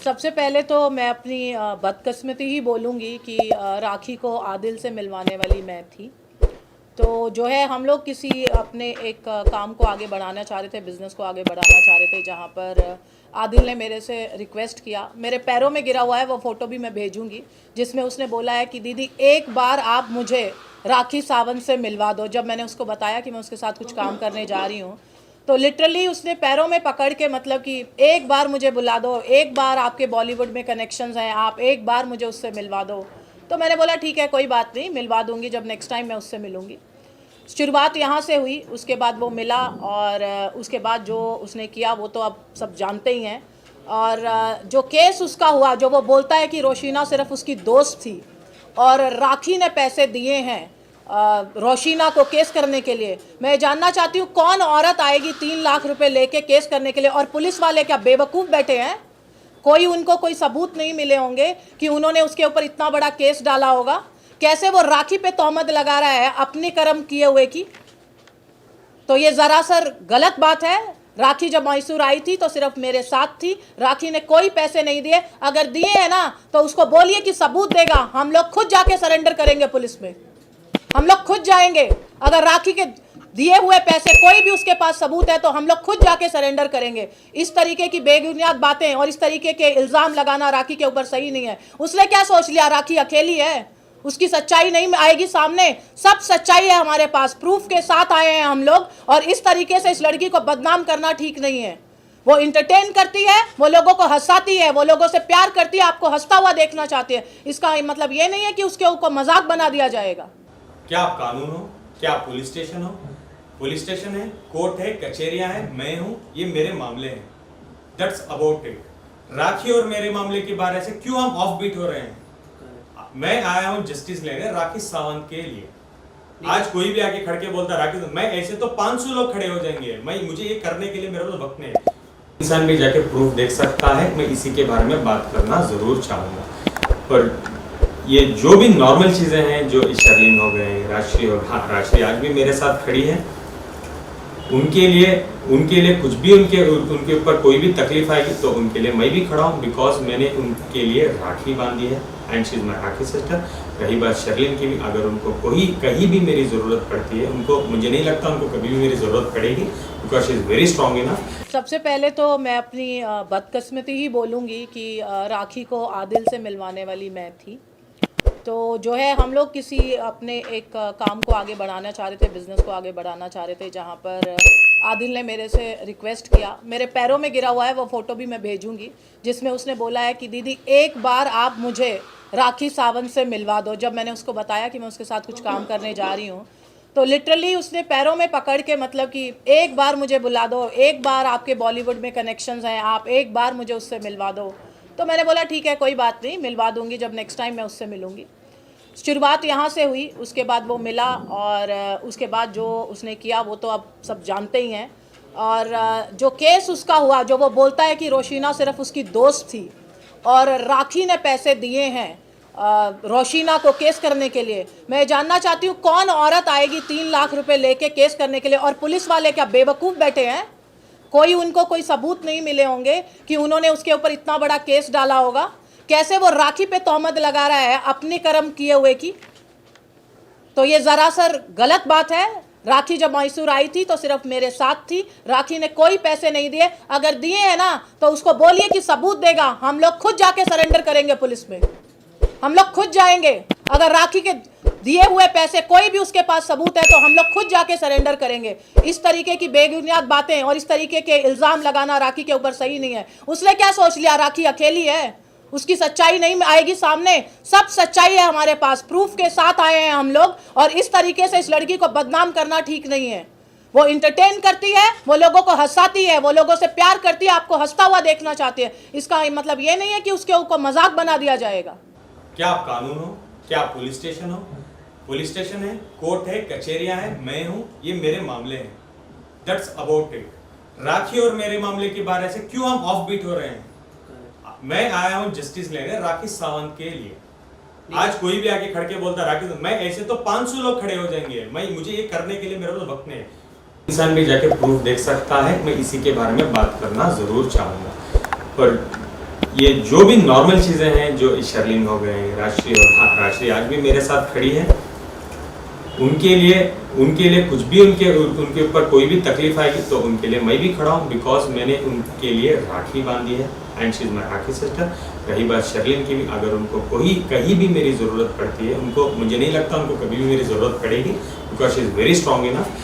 सबसे पहले तो मैं अपनी बदकिस्मती ही बोलूँगी कि राखी को आदिल से मिलवाने वाली मैं थी। तो जो है हम लोग किसी अपने एक काम को आगे बढ़ाना चाह रहे थे, बिज़नेस को आगे बढ़ाना चाह रहे थे, जहाँ पर आदिल ने मेरे से रिक्वेस्ट किया। मेरे पैरों में गिरा हुआ है, वो फ़ोटो भी मैं भेजूँगी, जिसमें उसने बोला है कि दीदी एक बार आप मुझे राखी सावंत से मिलवा दो। जब मैंने उसको बताया कि मैं उसके साथ कुछ काम करने जा रही हूँ, तो लिटरली उसने पैरों में पकड़ के मतलब कि एक बार मुझे बुला दो, एक बार आपके बॉलीवुड में कनेक्शंस हैं, आप एक बार मुझे उससे मिलवा दो। तो मैंने बोला ठीक है, कोई बात नहीं, मिलवा दूंगी जब नेक्स्ट टाइम मैं उससे मिलूंगी। शुरुआत यहाँ से हुई, उसके बाद वो मिला और उसके बाद जो उसने किया वो तो अब सब जानते ही हैं। और जो केस उसका हुआ, जो वो बोलता है कि रोशीना सिर्फ उसकी दोस्त थी और राखी ने पैसे दिए हैं रोशीना को केस करने के लिए। मैं जानना चाहती हूँ कौन औरत आएगी 3 लाख रुपए लेके केस करने के लिए? और पुलिस वाले क्या बेवकूफ़ बैठे हैं? कोई उनको कोई सबूत नहीं मिले होंगे कि उन्होंने उसके ऊपर इतना बड़ा केस डाला होगा। कैसे वो राखी पे तोहमत लगा रहा है अपने कर्म किए हुए की? तो ये ज़रासर गलत बात है। राखी जब मैसूर आई थी तो सिर्फ मेरे साथ थी, राखी ने कोई पैसे नहीं दिए। अगर दिए हैं ना तो उसको बोलिए कि सबूत देगा, हम लोग खुद जाके सरेंडर करेंगे पुलिस में, हम लोग खुद जाएंगे। अगर राखी के दिए हुए पैसे कोई भी उसके पास सबूत है तो हम लोग खुद जाके सरेंडर करेंगे। इस तरीके की बेबुनियाद बातें और इस तरीके के इल्ज़ाम लगाना राखी के ऊपर सही नहीं है। उसने क्या सोच लिया राखी अकेली है, उसकी सच्चाई नहीं आएगी सामने? सब सच्चाई है हमारे पास, प्रूफ के साथ आए हैं हम लोग। और इस तरीके से इस लड़की को बदनाम करना ठीक नहीं है। वो इंटरटेन करती है, वो लोगों को हंसाती है, वो लोगों से प्यार करती है, आपको हंसता हुआ देखना चाहती है। इसका मतलब ये नहीं है कि उसके ऊपर मजाक बना दिया जाएगा। क्या आप कानून हो? क्या आप पुलिस स्टेशन हो? पुलिस स्टेशन है, कोर्ट है, कचहरियां हैं, मैं हूं, ये मेरे मामले हैं। That's about it. राखी और मेरे मामले के बारे से क्यों हम ऑफ बीट हो रहे हैं? मैं आया हूं जस्टिस लेने राखी सावंत के लिए। आज कोई भी आके खड़ के बोलता राखी, मैं ऐसे तो 500 लोग खड़े हो जाएंगे। मुझे ये करने के लिए मेरे पास वक्त नहीं है। इंसान भी जाके प्रूफ देख सकता है। मैं इसी के बारे में बात करना जरूर चाहूंगा। पर ये जो भी नॉर्मल चीजें हैं, जो शर्लिन हो गए, राशि और हाँ राशि आज भी मेरे साथ खड़ी है, उनके लिए कुछ भी उनके ऊपर कोई भी तकलीफ आएगी तो उनके लिए मैं भी खड़ा हूँ। बिकॉज मैंने उनके लिए राखी बांधी है and she is my rakhi sister. रही बात शर्लिन की भी, अगर उनको कहीं भी मेरी ज़रूरत पड़ती है, मुझे नहीं लगता उनको कभी भी मेरी ज़रूरत पड़ेगी, because she is very strong enough. सबसे पहले तो मैं अपनी बदकिस्मती ही बोलूँगी कि राखी को आदिल से मिलवाने वाली मैं थी। तो जो है हम लोग किसी अपने एक काम को आगे बढ़ाना चाह रहे थे, बिज़नेस को आगे बढ़ाना चाह रहे थे, जहाँ पर आदिल ने मेरे से रिक्वेस्ट किया। मेरे पैरों में गिरा हुआ है, वो फ़ोटो भी मैं भेजूँगी, जिसमें उसने बोला है कि दीदी एक बार आप मुझे राखी सावंत से मिलवा दो। जब मैंने उसको बताया कि मैं उसके साथ कुछ काम करने जा रही हूँ, तो लिटरली उसने पैरों में पकड़ के मतलब कि एक बार मुझे बुला दो, एक बार आपके बॉलीवुड में कनेक्शंस हैं, आप एक बार मुझे उससे मिलवा दो। तो मैंने बोला ठीक है, कोई बात नहीं, मिलवा दूंगी जब नेक्स्ट टाइम मैं उससे मिलूंगी। शुरुआत यहाँ से हुई, उसके बाद वो मिला और उसके बाद जो उसने किया वो तो अब सब जानते ही हैं। और जो केस उसका हुआ, जो वो बोलता है कि रोशीना सिर्फ उसकी दोस्त थी और राखी ने पैसे दिए हैं रोशीना को केस करने के लिए। मैं जानना चाहती हूँ कौन औरत आएगी 3 लाख रुपए लेके केस करने के लिए? और पुलिस वाले क्या बेवकूफ़ बैठे हैं? कोई उनको कोई सबूत नहीं मिले होंगे कि उन्होंने उसके ऊपर इतना बड़ा केस डाला होगा। कैसे वो राखी पे तोहमत लगा रहा है अपने कर्म किए हुए की? तो ये ज़रासर गलत बात है। राखी जब मैसूर आई थी तो सिर्फ मेरे साथ थी, राखी ने कोई पैसे नहीं दिए। अगर दिए हैं ना तो उसको बोलिए कि सबूत देगा, हम लोग खुद जाके सरेंडर करेंगे पुलिस में, हम लोग खुद जाएंगे। अगर राखी के दिए हुए पैसे कोई भी उसके पास सबूत है तो हम लोग खुद जाके सरेंडर करेंगे। इस तरीके की बेबुनियाद बातें और इस तरीके के इल्ज़ाम लगाना राखी के ऊपर सही नहीं है। उसने क्या सोच लिया राखी अकेली है, उसकी सच्चाई नहीं आएगी सामने? सब सच्चाई है हमारे पास, प्रूफ के साथ आए हैं हम लोग। और इस तरीके से इस लड़की को बदनाम करना ठीक नहीं है। वो इंटरटेन करती है, वो लोगों को हंसाती है, वो लोगों से प्यार करती है, आपको हंसता हुआ देखना चाहती है। इसका मतलब ये नहीं है कि उसके ऊपर मजाक बना दिया जाएगा। क्या आप कानून हो? क्या आप पुलिस स्टेशन हो? पुलिस स्टेशन है, कोर्ट है, कचहरियां हैं, मैं हूं, ये मेरे मामले हैं। That's about it. राखी और मेरे मामले के बारे से क्यों हम ऑफ बीट हो रहे हैं? मैं आया हूं जस्टिस लेने राखी सावंत के लिए। आज कोई भी आके खड़ के बोलता राखी, मैं ऐसे तो 500 लोग खड़े हो जाएंगे। मुझे ये करने के लिए मेरे पास वक्त नहीं है। इंसान भी जाके प्रूफ देख सकता है। मैं इसी के बारे में बात करना जरूर चाहूंगा। पर ये जो भी नॉर्मल चीज़ें हैं, जो शर्लिन हो गए, राशि, और हाँ राशि आज भी मेरे साथ खड़ी है, उनके लिए कुछ भी उनके ऊपर कोई भी तकलीफ आएगी तो उनके लिए मैं भी खड़ा हूँ, बिकॉज मैंने उनके लिए राखी बांधी है and she is my rakhi sister. रही बात शर्लिन की भी, अगर उनको कहीं भी मेरी ज़रूरत पड़ती है, मुझे नहीं लगता उनको कभी भी मेरी ज़रूरत पड़ेगी, because she is very strong enough.